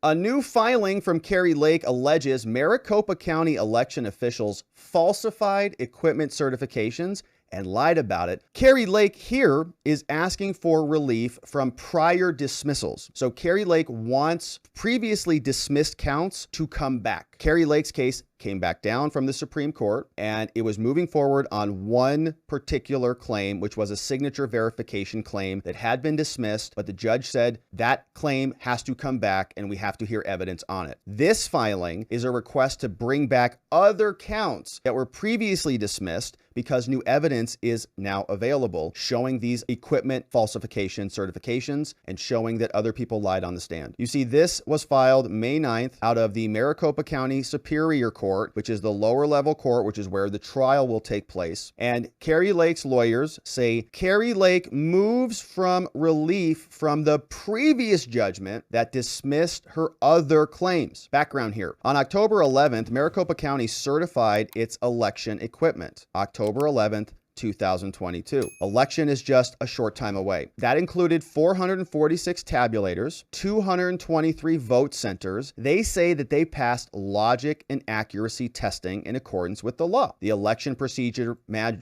A new filing from Kari Lake alleges Maricopa County election officials falsified equipment certifications and lied about it. Kari Lake here is asking for relief from prior dismissals. So Kari Lake wants previously dismissed counts to come back. Kari Lake's case came back down from the Supreme Court, and it was moving forward on one particular claim, which was a signature verification claim that had been dismissed, but the judge said that claim has to come back and we have to hear evidence on it. This filing is a request to bring back other counts that were previously dismissed because new evidence is now available showing these equipment falsification certifications and showing that other people lied on the stand. You see, this was filed May 9th out of the Maricopa County Superior Court, which is the lower level court, which is where the trial will take place. And Kari Lake's lawyers say Kari Lake moves from relief from the previous judgment that dismissed her other claims. Background here. On October 11th, Maricopa County certified its election equipment. October 11th, 2022. Election is just a short time away. That included 446 tabulators, 223 vote centers. They say that they passed logic and accuracy testing in accordance with the law. The election procedures manual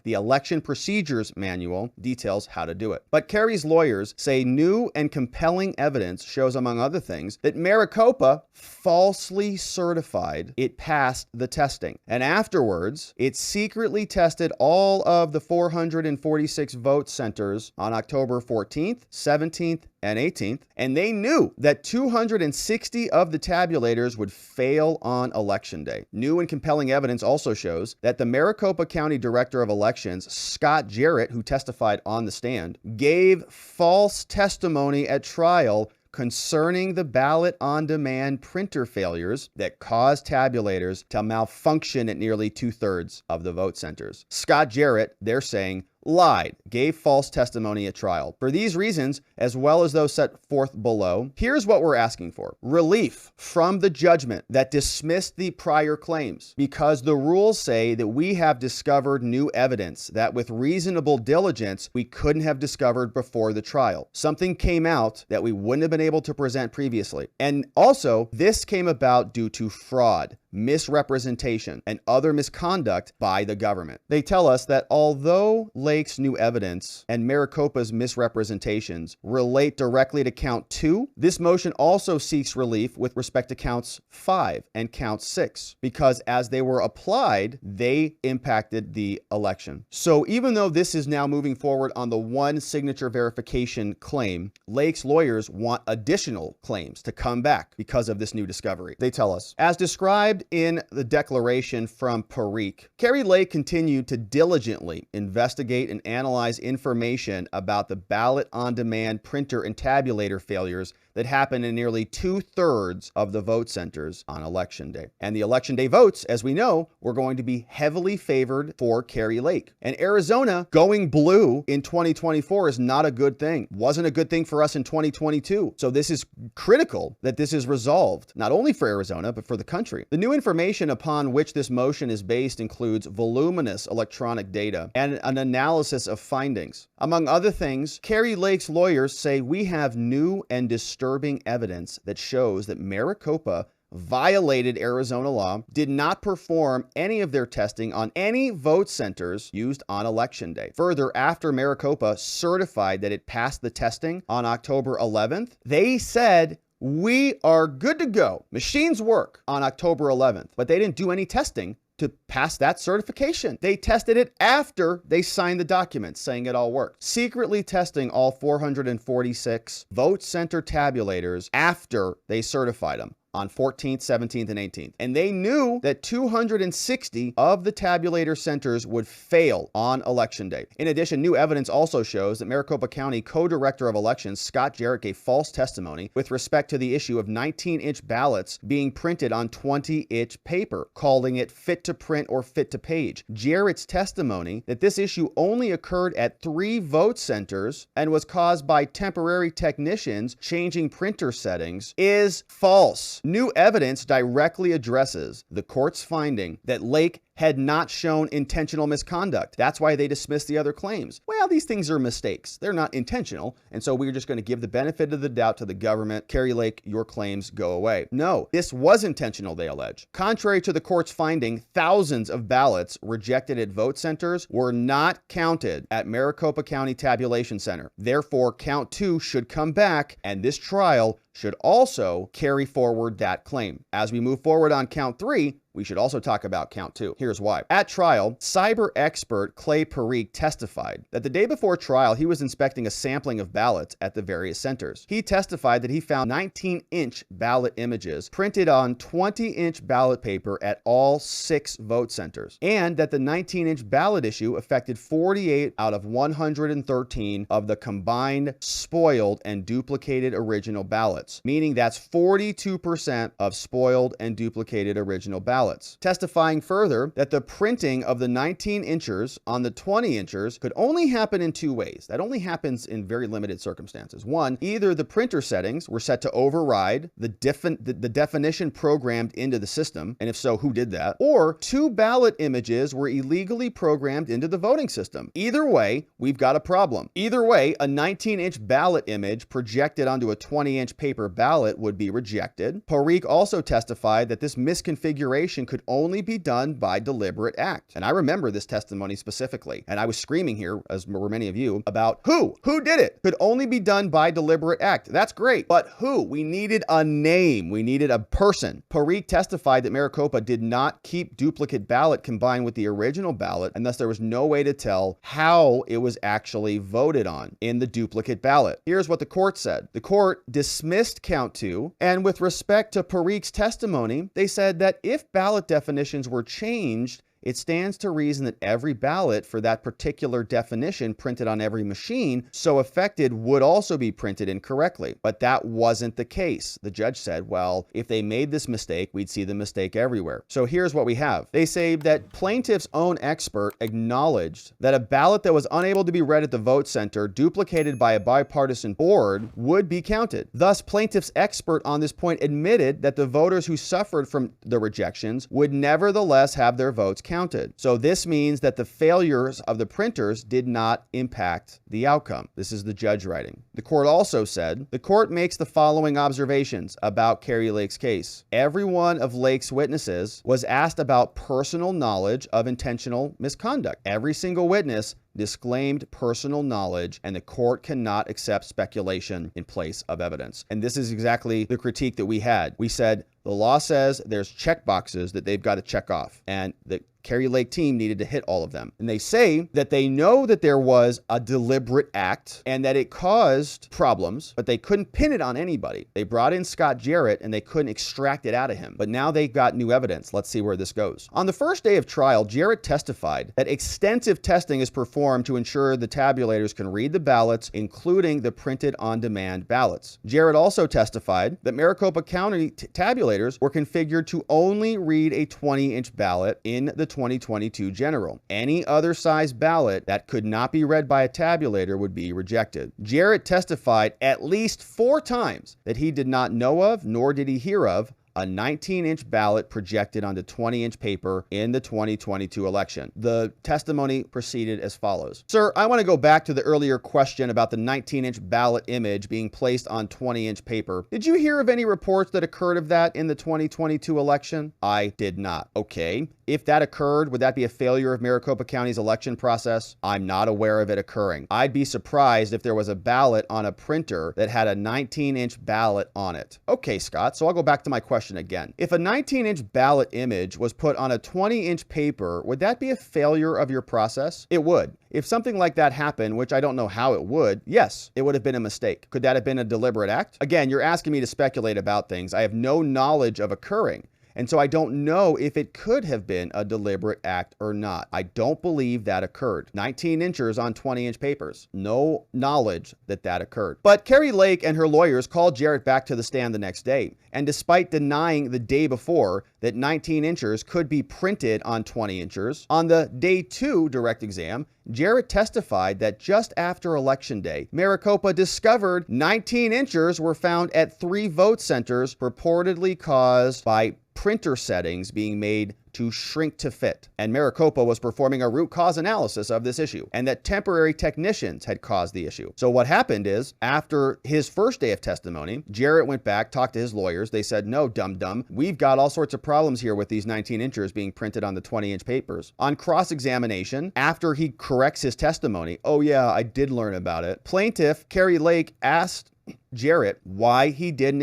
details how to do it. But Kari's lawyers say new and compelling evidence shows, among other things, that Maricopa falsely certified it passed the testing. And afterwards, it secretly tested all of the 446 vote centers on October 14th, 17th, and 18th, and they knew that 260 of the tabulators would fail on election day. New and compelling evidence also shows that the Maricopa County Director of Elections, Scott Jarrett, who testified on the stand, gave false testimony at trial concerning the ballot-on-demand printer failures that caused tabulators to malfunction at nearly 2/3 of the vote centers. Scott Jarrett, they're saying, lied, gave false testimony at trial. For these reasons, as well as those set forth below, here's what we're asking for. Relief from the judgment that dismissed the prior claims, because the rules say that we have discovered new evidence that with reasonable diligence, we couldn't have discovered before the trial. Something came out that we wouldn't have been able to present previously. And also, this came about due to fraud, misrepresentation, and other misconduct by the government. They tell us that although Lake's new evidence and Maricopa's misrepresentations relate directly to count 2, this motion also seeks relief with respect to counts 5 and count 6, because as they were applied, they impacted the election. So even though this is now moving forward on the one signature verification claim, Lake's lawyers want additional claims to come back because of this new discovery. They tell us, as described in the declaration from Parikh, Kari Lake continued to diligently investigate and analyze information about the ballot-on-demand printer and tabulator failures that happened in nearly 2/3 of the vote centers on election day. And the election day votes, as we know, were going to be heavily favored for Kari Lake. And Arizona going blue in 2024 is not a good thing. Wasn't a good thing for us in 2022. So this is critical that this is resolved, not only for Arizona, but for the country. The new information upon which this motion is based includes voluminous electronic data and an analysis of findings. Among other things, Kari Lake's lawyers say we have new and disturbing evidence that shows that Maricopa violated Arizona law, did not perform any of their testing on any vote centers used on election day. Further, after Maricopa certified that it passed the testing on October 11th, they said, we are good to go. Machines work on October 11th, but they didn't do any testing to pass that certification. They tested it after they signed the document saying it all worked. Secretly testing all 446 vote center tabulators after they certified them on 14th, 17th, and 18th. And they knew that 260 of the tabulator centers would fail on election day. In addition, new evidence also shows that Maricopa County Co-Director of Elections, Scott Jarrett, gave false testimony with respect to the issue of 19-inch ballots being printed on 20-inch paper, calling it fit to print or fit to page. Jarrett's testimony that this issue only occurred at 3 vote centers and was caused by temporary technicians changing printer settings is false. New evidence directly addresses the court's finding that Lake had not shown intentional misconduct. That's why they dismissed the other claims. Well, these things are mistakes. They're not intentional, and so we're just going to give the benefit of the doubt to the government. Kari Lake, your claims go away. No, this was intentional, they allege. Contrary to the court's finding, thousands of ballots rejected at vote centers were not counted at Maricopa County Tabulation Center. Therefore, count 2 should come back, and this trial should also carry forward that claim. As we move forward on count 3, we should also talk about count 2. Here's why. At trial, cyber expert Clay Parikh testified that the day before trial, he was inspecting a sampling of ballots at the various centers. He testified that he found 19-inch ballot images printed on 20-inch ballot paper at all 6 vote centers, and that the 19-inch ballot issue affected 48 out of 113 of the combined spoiled and duplicated original ballots, meaning that's 42% of spoiled and duplicated original ballots. Testifying further that the printing of the 19-inchers on the 20-inchers could only happen in 2 ways. That only happens in very limited circumstances. One, either the printer settings were set to override the definition programmed into the system, and if so, who did that? Or 2 ballot images were illegally programmed into the voting system. Either way, we've got a problem. Either way, a 19-inch ballot image projected onto a 20-inch paper ballot would be rejected. Parikh also testified that this misconfiguration could only be done by deliberate act. And I remember this testimony specifically. And I was screaming here, as were many of you, about who did it? Could only be done by deliberate act. That's great. But who? We needed a name. We needed a person. Parikh testified that Maricopa did not keep duplicate ballot combined with the original ballot, and thus there was no way to tell how it was actually voted on in the duplicate ballot. Here's what the court said. The court dismissed count 2, and with respect to Parikh's testimony, they said that if ballot definitions were changed, it stands to reason that every ballot for that particular definition printed on every machine so affected would also be printed incorrectly. But that wasn't the case. The judge said, well, if they made this mistake, we'd see the mistake everywhere. So here's what we have. They say that plaintiff's own expert acknowledged that a ballot that was unable to be read at the vote center, duplicated by a bipartisan board, would be counted. Thus, plaintiff's expert on this point admitted that the voters who suffered from the rejections would nevertheless have their votes counted. So this means that the failures of the printers did not impact the outcome. This is the judge writing. The court also said, the court makes the following observations about Kari Lake's case. Every one of Lake's witnesses was asked about personal knowledge of intentional misconduct. Every single witness disclaimed personal knowledge, and the court cannot accept speculation in place of evidence. And this is exactly the critique that we had. We said, the law says there's check boxes that they've got to check off, and the Kari Lake team needed to hit all of them. And they say that they know that there was a deliberate act and that it caused problems, but they couldn't pin it on anybody. They brought in Scott Jarrett and they couldn't extract it out of him. But now they've got new evidence. Let's see where this goes. On the first day of trial, Jarrett testified that extensive testing is performed to ensure the tabulators can read the ballots, including the printed on-demand ballots. Jarrett also testified that Maricopa County tabulators were configured to only read a 20-inch ballot in the 2022 general. Any other size ballot that could not be read by a tabulator would be rejected. Jarrett testified at least 4 times that he did not know of, nor did he hear of, a 19-inch ballot projected onto 20-inch paper in the 2022 election. The testimony proceeded as follows. Sir, I want to go back to the earlier question about the 19-inch ballot image being placed on 20-inch paper. Did you hear of any reports that occurred of that in the 2022 election? I did not. Okay. If that occurred, would that be a failure of Maricopa County's election process? I'm not aware of it occurring. I'd be surprised if there was a ballot on a printer that had a 19-inch ballot on it. Okay, Scott, so I'll go back to my question again. If a 19-inch ballot image was put on a 20-inch paper, would that be a failure of your process? It would. If something like that happened, which I don't know how it would, yes, it would have been a mistake. Could that have been a deliberate act? Again, you're asking me to speculate about things I have no knowledge of occurring. And so I don't know if it could have been a deliberate act or not. I don't believe that occurred. 19 inchers on 20-inch papers. No knowledge that that occurred. But Kari Lake and her lawyers called Jarrett back to the stand the next day. And despite denying the day before that 19 inchers could be printed on 20 inchers, on the day 2 direct exam, Jarrett testified that just after Election Day, Maricopa discovered 19 inchers were found at 3 vote centers, purportedly caused by printer settings being made to shrink to fit, and Maricopa was performing a root cause analysis of this issue, and that temporary technicians had caused the issue. So what happened is, after his first day of testimony, Jarrett went back, talked to his lawyers. They said, no, dum-dum, we've got all sorts of problems here with these 19-inchers being printed on the 20-inch papers. On cross-examination, after he corrects his testimony, oh yeah, I did learn about it, plaintiff Kari Lake asked Jarrett why he didn't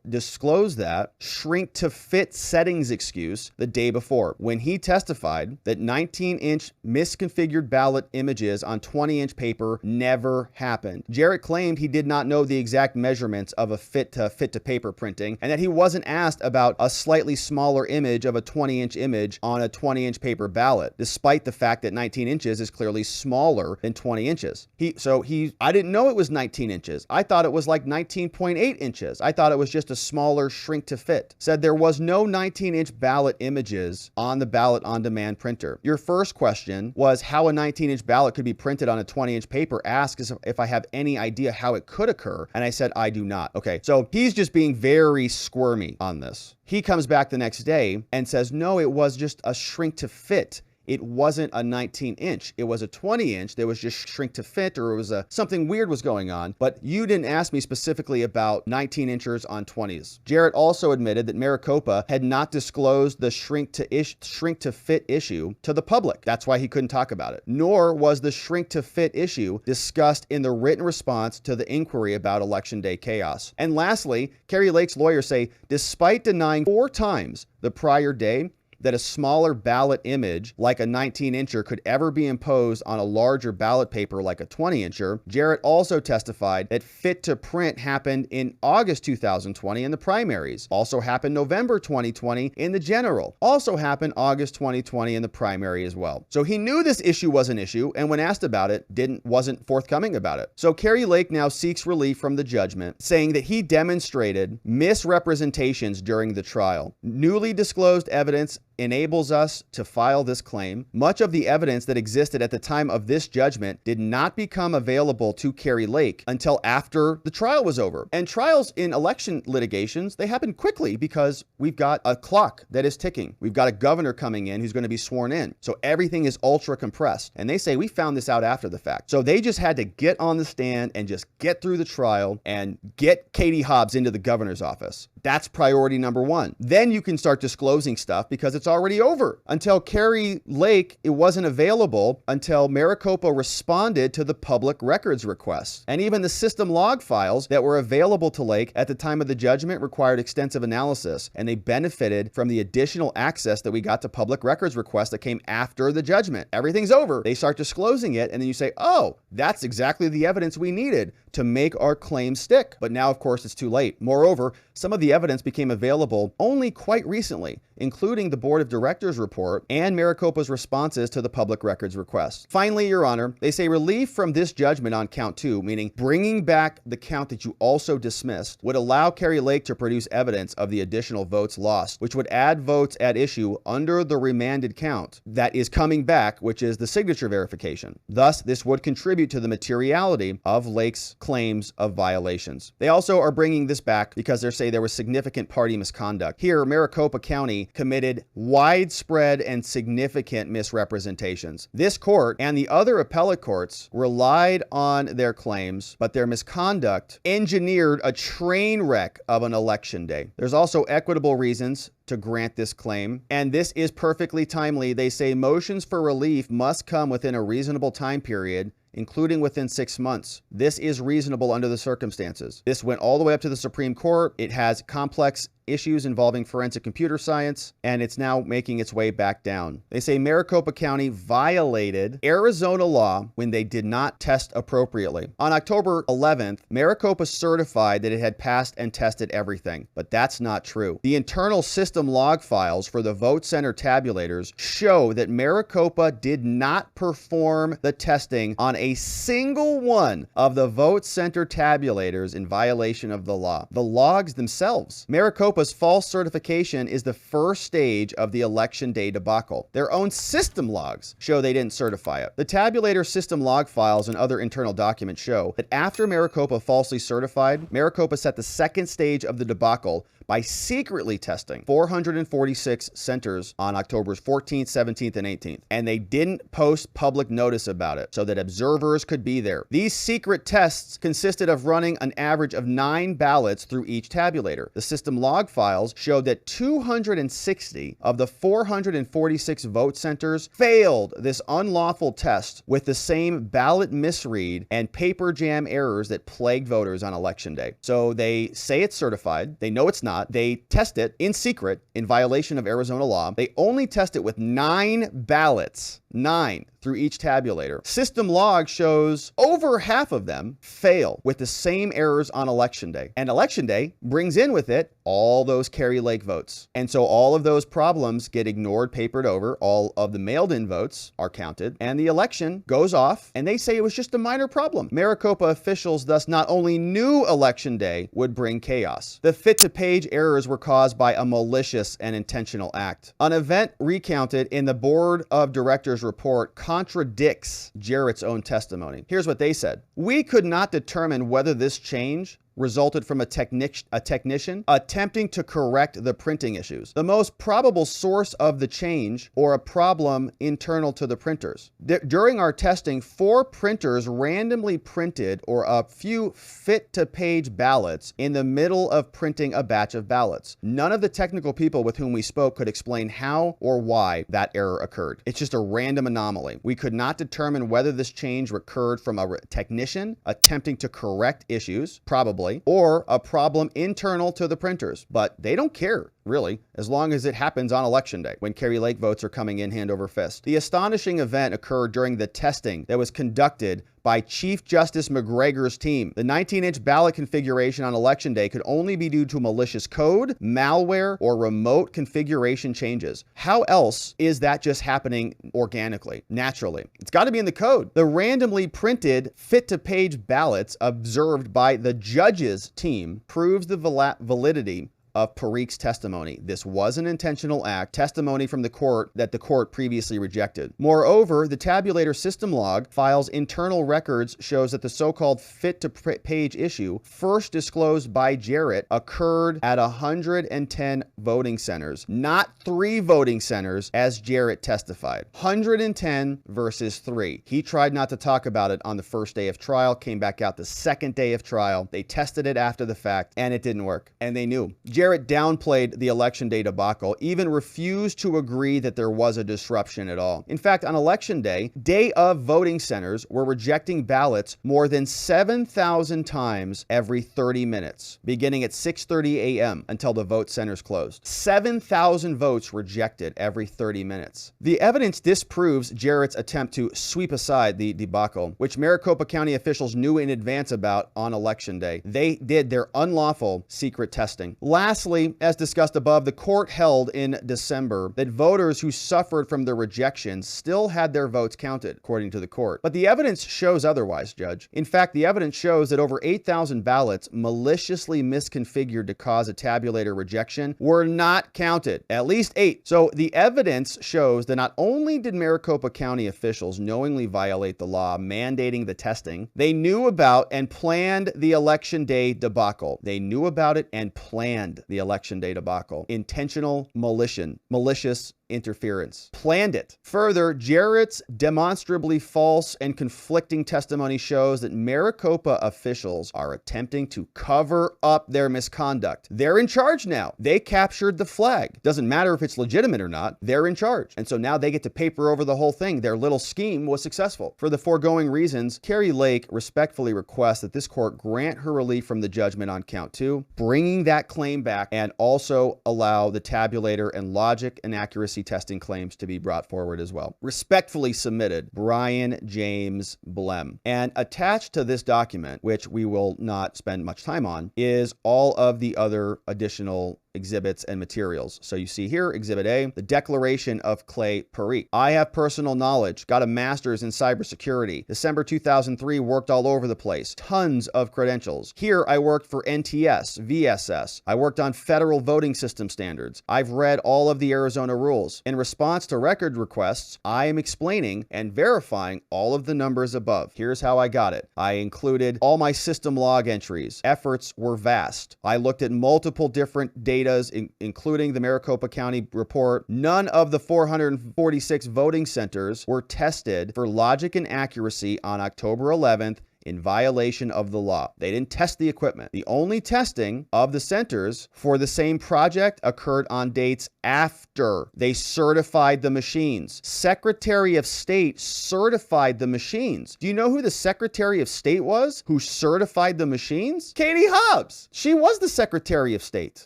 disclose that shrink to fit settings excuse the day before, when he testified that 19-inch misconfigured ballot images on 20-inch paper never happened. Jarrett claimed he did not know the exact measurements of a fit to paper printing, and that he wasn't asked about a slightly smaller image of a 20-inch image on a 20-inch paper ballot, despite the fact that 19 inches is clearly smaller than 20 inches. I didn't know it was 19 inches. I thought it was like 19.8 inches. I thought it was just a smaller shrink to fit. Said there was no 19-inch ballot images on the ballot on demand printer. Your first question was how a 19-inch ballot could be printed on a 20-inch paper. Ask if I have any idea how it could occur. And I said, I do not. Okay, so he's just being very squirmy on this. He comes back the next day and says, no, it was just a shrink to fit. It wasn't a 19-inch. It was a 20-inch. There was just shrink to fit, or it was something weird was going on. But you didn't ask me specifically about 19-inchers on 20s. Jarrett also admitted that Maricopa had not disclosed the shrink to fit issue to the public. That's why he couldn't talk about it. Nor was the shrink to fit issue discussed in the written response to the inquiry about Election Day chaos. And lastly, Kari Lake's lawyers say, despite denying 4 times the prior day that a smaller ballot image like a 19-incher could ever be imposed on a larger ballot paper like a 20-incher, Jarrett also testified that fit to print happened in August 2020 in the primaries, also happened November 2020 in the general, also happened August 2020 in the primary as well. So he knew this issue was an issue, and when asked about it, wasn't forthcoming about it. So Kari Lake now seeks relief from the judgment, saying that he demonstrated misrepresentations during the trial. Newly disclosed evidence enables us to file this claim. Much of the evidence that existed at the time of this judgment did not become available to Kari Lake until after the trial was over. And trials in election litigations, they happen quickly because we've got a clock that is ticking. We've got a governor coming in who's going to be sworn in. So everything is ultra compressed. And they say we found this out after the fact. So they just had to get on the stand and just get through the trial and get Katie Hobbs into the governor's office. That's priority number 1. Then you can start disclosing stuff because it's already over. Until Kari Lake, it wasn't available until Maricopa responded to the public records request. And even the system log files that were available to Lake at the time of the judgment required extensive analysis, and they benefited from the additional access that we got to public records requests that came after the judgment. Everything's over. They start disclosing it, and then you say, oh, that's exactly the evidence we needed to make our claim stick. But now, of course, it's too late. Moreover, some of the evidence became available only quite recently, including the Board of Directors report and Maricopa's responses to the public records request. Finally, Your Honor, they say relief from this judgment on count 2, meaning bringing back the count that you also dismissed, would allow Kari Lake to produce evidence of the additional votes lost, which would add votes at issue under the remanded count that is coming back, which is the signature verification. Thus, this would contribute to the materiality of Lake's claims of violations. They also are bringing this back because they say there was significant party misconduct. Here, Maricopa County committed widespread and significant misrepresentations. This court and the other appellate courts relied on their claims, but their misconduct engineered a train wreck of an election day. There's also equitable reasons to grant this claim, and this is perfectly timely. They say motions for relief must come within a reasonable time period, including within 6 months. This is reasonable under the circumstances. This went all the way up to the Supreme Court. It has complex issues involving forensic computer science, and it's now making its way back down. They say Maricopa County violated Arizona law when they did not test appropriately. On October 11th, Maricopa certified that it had passed and tested everything, but that's not true. The internal system log files for the vote center tabulators show that Maricopa did not perform the testing on a single one of the vote center tabulators in violation of the law. The logs themselves. Maricopa Maricopa's false certification is the first stage of the election day debacle. Their own system logs show they didn't certify it. The tabulator system log files and other internal documents show that after Maricopa falsely certified, Maricopa set the second stage of the debacle by secretly testing 446 centers on October's 14th, 17th, and 18th. And they didn't post public notice about it so that observers could be there. These secret tests consisted of running an average of 9 ballots through each tabulator. The system log files showed that 260 of the 446 vote centers failed this unlawful test with the same ballot misread and paper jam errors that plagued voters on election day. So they say it's certified. They know it's not. They test it in secret in violation of Arizona law. They only test it with 9 ballots. 9 through each tabulator. System log shows over half of them fail with the same errors on election day. And election day brings in with it all those Kari Lake votes. And so all of those problems get ignored, papered over. All of the mailed-in votes are counted, and the election goes off, and they say it was just a minor problem. Maricopa officials thus not only knew election day would bring chaos. The fit-to-page errors were caused by a malicious and intentional act. An event recounted in the Board of Directors report contradicts Jarrett's own testimony. Here's what they said. We could not determine whether this change resulted from a technician attempting to correct the printing issues. The most probable source of the change or a problem internal to the printers. During our testing, 4 printers randomly printed or a few fit-to-page ballots in the middle of printing a batch of ballots. None of the technical people with whom we spoke could explain how or why that error occurred. It's just a random anomaly. We could not determine whether this change occurred from a technician attempting to correct issues, probably, or a problem internal to the printers. But they don't care, really, as long as it happens on election day when Kari Lake votes are coming in hand over fist. The astonishing event occurred during the testing that was conducted by Chief Justice McGregor's team. The 19-inch ballot configuration on election day could only be due to malicious code, malware, or remote configuration changes. How else is that just happening organically, naturally? It's got to be in the code. The randomly printed fit-to-page ballots observed by the judge's team proves the validity of Parik's testimony. This was an intentional act, testimony from the court that the court previously rejected. Moreover, the tabulator system log files internal records shows that the so-called fit-to-page issue, first disclosed by Jarrett, occurred at 110 voting centers, not 3 voting centers as Jarrett testified. 110 versus 3. He tried not to talk about it on the first day of trial, came back out the second day of trial. They tested it after the fact, and it didn't work. And they knew. Jarrett downplayed the election day debacle, even refused to agree that there was a disruption at all. In fact, on election day, day of voting centers were rejecting ballots more than 7,000 times every 30 minutes, beginning at 6:30 a.m. until the vote centers closed. 7,000 votes rejected every 30 minutes. The evidence disproves Jarrett's attempt to sweep aside the debacle, which Maricopa County officials knew in advance about on election day. They did their unlawful secret testing. Lastly, as discussed above, the court held in December that voters who suffered from the rejection still had their votes counted, according to the court. But the evidence shows otherwise, Judge. In fact, the evidence shows that over 8,000 ballots maliciously misconfigured to cause a tabulator rejection were not counted. At least 8. So the evidence shows that not only did Maricopa County officials knowingly violate the law mandating the testing, they knew about and planned the election day debacle. They knew about it and planned the election day debacle. Intentional malicious interference. Planned it. Further, Jarrett's demonstrably false and conflicting testimony shows that Maricopa officials are attempting to cover up their misconduct. They're in charge now. They captured the flag. Doesn't matter if it's legitimate or not, they're in charge. And so now they get to paper over the whole thing. Their little scheme was successful. For the foregoing reasons, Kari Lake respectfully requests that this court grant her relief from the judgment on count 2, bringing that claim back, and also allow the tabulator and logic and accuracy testing claims to be brought forward as well. Respectfully submitted, Brian James Blem. And attached to this document, which we will not spend much time on, is all of the other additional exhibits and materials. So you see here, Exhibit A, the Declaration of Clay Parikh. I have personal knowledge, got a master's in cybersecurity. December 2003, worked all over the place. Tons of credentials. Here, I worked for NTS, VSS. I worked on federal voting system standards. I've read all of the Arizona rules. In response to record requests, I am explaining and verifying all of the numbers above. Here's how I got it. I included all my system log entries. Efforts were vast. I looked at multiple different datas, including the Maricopa County report. None of the 446 voting centers were tested for logic and accuracy on October 11th in violation of the law. They didn't test the equipment. The only testing of the centers for the same project occurred on dates after they certified the machines. Secretary of State certified the machines. Do you know who the Secretary of State was who certified the machines? Katie Hobbs. She was the Secretary of State.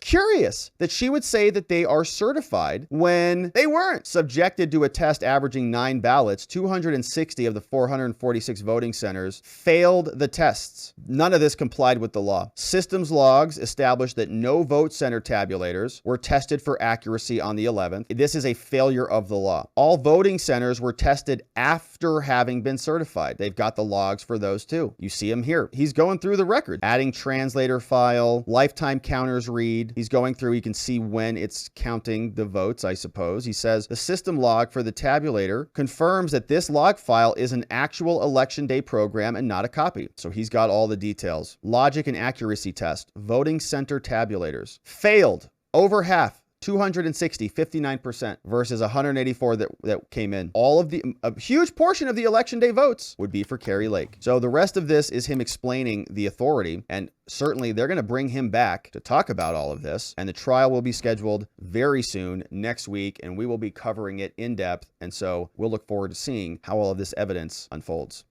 Curious that she would say that they are certified when they weren't. Subjected to a test averaging 9 ballots, 260 of the 446 voting centers failed the tests. None of this complied with the law. Systems logs established that no vote center tabulators were tested for accuracy on the 11th. This is a failure of the law. All voting centers were tested after having been certified. They've got the logs for those too. You see him here. He's going through the record, adding translator file, lifetime counters read. He's going through, he can see when it's counting the votes, I suppose. He says the system log for the tabulator confirms that this log file is an actual election day program and not a copy. So he's got all the details. Logic and accuracy test. Voting center tabulators. Failed. Over half. 260, 59% versus 184 that came in. A huge portion of the election day votes would be for Kari Lake. So the rest of this is him explaining the authority, and certainly they're going to bring him back to talk about all of this, and the trial will be scheduled very soon, next week, and we will be covering it in depth, and so we'll look forward to seeing how all of this evidence unfolds.